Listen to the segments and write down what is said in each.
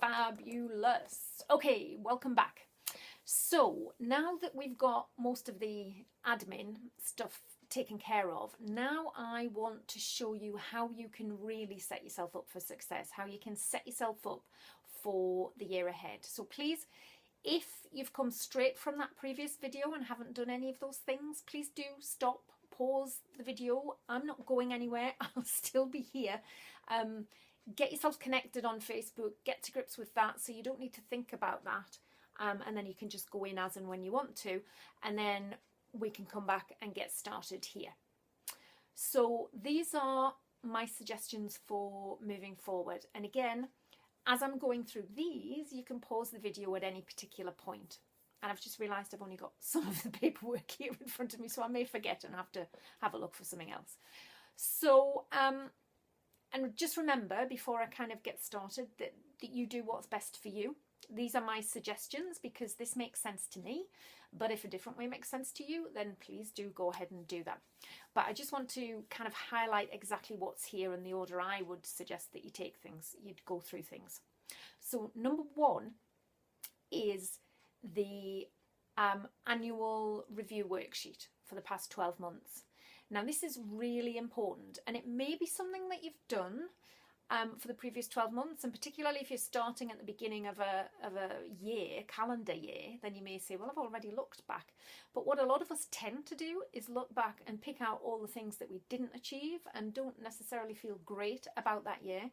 Fabulous. Okay, welcome back. So now that we've got most of the admin stuff taken care of, now I want to show you how you can really set yourself up for success, how you can set yourself up for the year ahead. So please, if you've come straight from that previous video and haven't done any of those things, please do stop, pause the video. I'm not going anywhere. I'll still be here. Get yourself connected on Facebook, get to grips with that so you don't need to think about that. And then you can just go in as and when you want to, and then we can come back and get started here. So these are my suggestions for moving forward. And again, as I'm going through these, you can pause the video at any particular point. And I've just realised I've only got some of the paperwork here in front of me, so I may forget and have to have a look for something else. So, and just remember, before I kind of get started, that you do what's best for you. These are my suggestions because this makes sense to me. But if a different way makes sense to you, then please do go ahead and do that. But I just want to kind of highlight exactly what's here in the order I would suggest that you take things, you'd go through things. So number one is the annual review worksheet for the past 12 months. Now this is really important, and it may be something that you've done for the previous 12 months, and particularly if you're starting at the beginning of a year, calendar year, then you may say, well, I've already looked back. But what a lot of us tend to do is look back and pick out all the things that we didn't achieve and don't necessarily feel great about that year.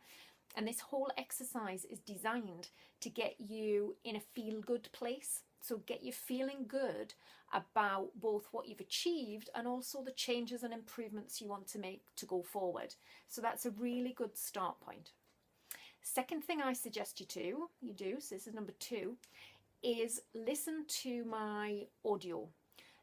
And this whole exercise is designed to get you in a feel-good place. So get you feeling good about both what you've achieved and also the changes and improvements you want to make to go forward. So that's a really good start point. Second thing I suggest you do, so this is number 2, is listen to my audio.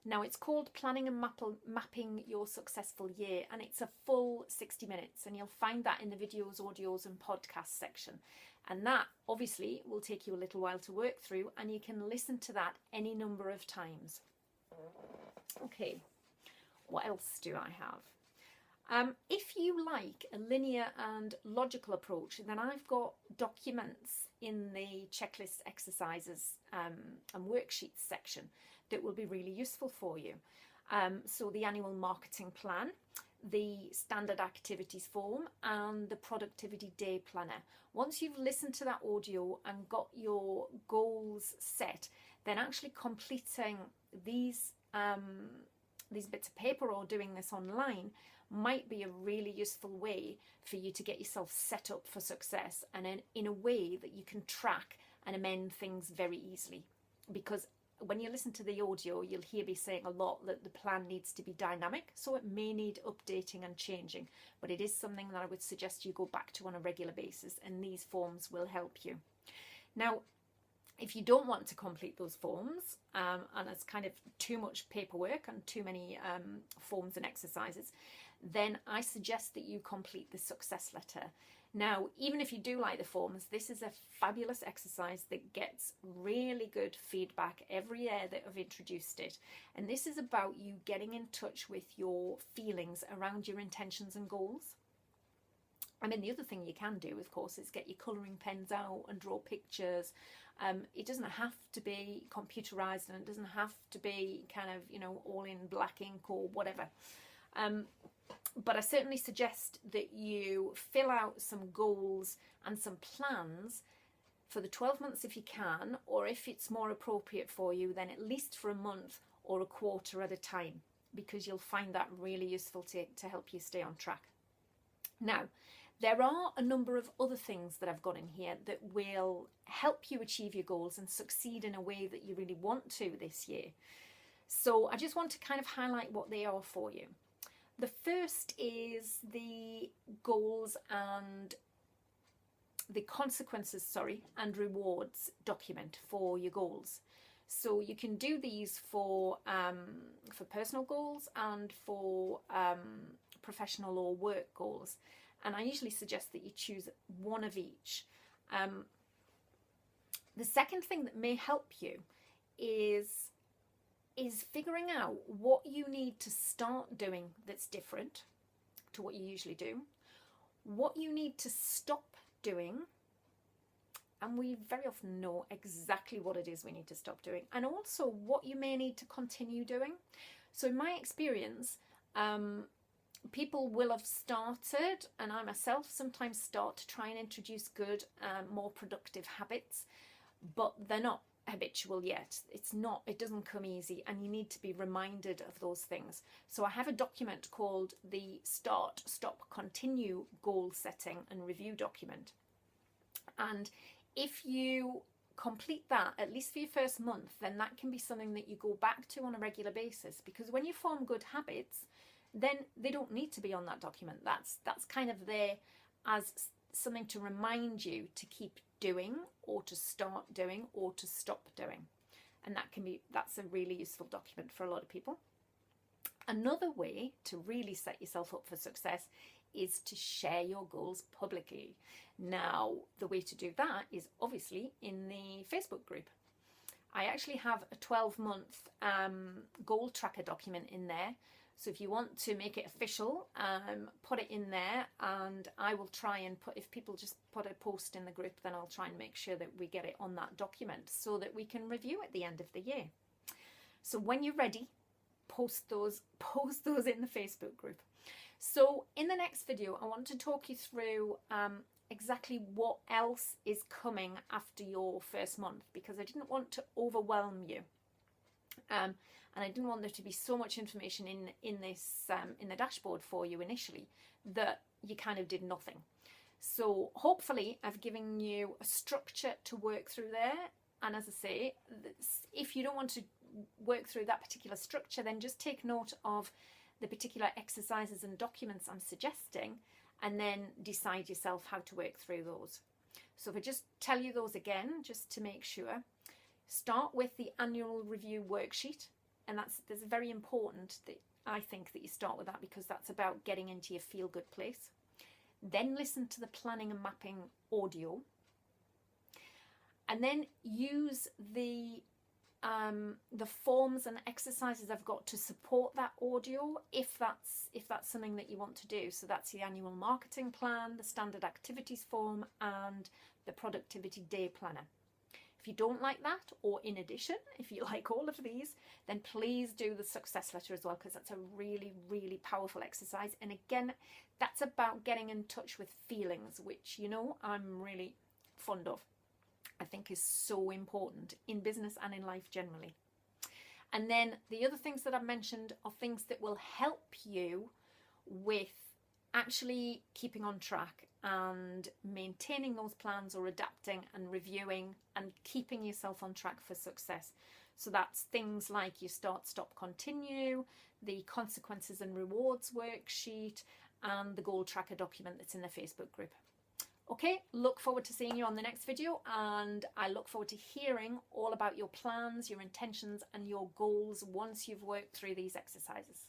Now it's called Planning and Mapping Your Successful Year, and it's a full 60 minutes, and you'll find that in the videos, audios and podcasts section. And that obviously will take you a little while to work through, and you can listen to that any number of times. Okay, what else do I have? If you like a linear and logical approach, then I've got documents in the checklist exercises and worksheets section that will be really useful for you. So the annual marketing plan, the standard activities form, and the productivity day planner. Once you've listened to that audio and got your goals set, then actually completing these bits of paper or doing this online might be a really useful way for you to get yourself set up for success, and in a way that you can track and amend things very easily. Because when you listen to the audio, you'll hear me saying a lot that the plan needs to be dynamic, so it may need updating and changing, but it is something that I would suggest you go back to on a regular basis, and these forms will help you. Now, if you don't want to complete those forms, and it's kind of too much paperwork and too many forms and exercises, then I suggest that you complete the success letter. Now, even if you do like the forms, this is a fabulous exercise that gets really good feedback every year that I've introduced it. And this is about you getting in touch with your feelings around your intentions and goals. I mean, the other thing you can do, of course, is get your colouring pens out and draw pictures. It doesn't have to be computerised, and it doesn't have to be kind of, you know, all in black ink or whatever. But I certainly suggest that you fill out some goals and some plans for the 12 months if you can, or if it's more appropriate for you, then at least for a month or a quarter at a time, because you'll find that really useful to help you stay on track. Now, there are a number of other things that I've got in here that will help you achieve your goals and succeed in a way that you really want to this year. So I just want to kind of highlight what they are for you. The first is the goals and the consequences, and rewards document for your goals. So you can do these for personal goals and for professional or work goals. And I usually suggest that you choose one of each. The second thing that may help you is figuring out what you need to start doing that's different to what you usually do, what you need to stop doing, and we very often know exactly what it is we need to stop doing, and also what you may need to continue doing. So in my experience, people will have started, and I myself sometimes start to try and introduce good, more productive habits, but they're not habitual yet. It doesn't come easy, and you need to be reminded of those things. So I have a document called the Start, Stop, Continue Goal Setting and Review document. And if you complete that, at least for your first month, then that can be something that you go back to on a regular basis, because when you form good habits, then they don't need to be on that document. That's kind of there as something to remind you to keep doing, or to start doing, or to stop doing. And that's a really useful document for a lot of people. Another way to really set yourself up for success is to share your goals publicly. Now, the way to do that is obviously in the Facebook group. I actually have a 12-month goal tracker document in there. So if you want to make it official, put it in there, and I will try and if people just put a post in the group, then I'll try and make sure that we get it on that document so that we can review at the end of the year. So when you're ready, post those in the Facebook group. So in the next video, I want to talk you through exactly what else is coming after your first month, because I didn't want to overwhelm you. And I didn't want there to be so much information in the dashboard for you initially that you kind of did nothing. So hopefully I've given you a structure to work through there. And as I say, if you don't want to work through that particular structure, then just take note of the particular exercises and documents I'm suggesting, and then decide yourself how to work through those. So if I just tell you those again, just to make sure, start with the annual review worksheet. And that's very important that I think that you start with that, because that's about getting into your feel-good place. Then listen to the planning and mapping audio. And then use the forms and exercises I've got to support that audio, if that's something that you want to do. So that's the annual marketing plan, the standard activities form, and the productivity day planner. If you don't like that, or in addition, if you like all of these, then please do the success letter as well, because that's a really, really powerful exercise. And again, that's about getting in touch with feelings, which, you know, I'm really fond of. I think is so important in business and in life generally. And then the other things that I've mentioned are things that will help you with actually keeping on track and maintaining those plans, or adapting and reviewing and keeping yourself on track for success. So that's things like your Start, Stop, Continue, the consequences and rewards worksheet, and the goal tracker document that's in the Facebook group. Okay, look forward to seeing you on the next video, and I look forward to hearing all about your plans, your intentions, and your goals once you've worked through these exercises.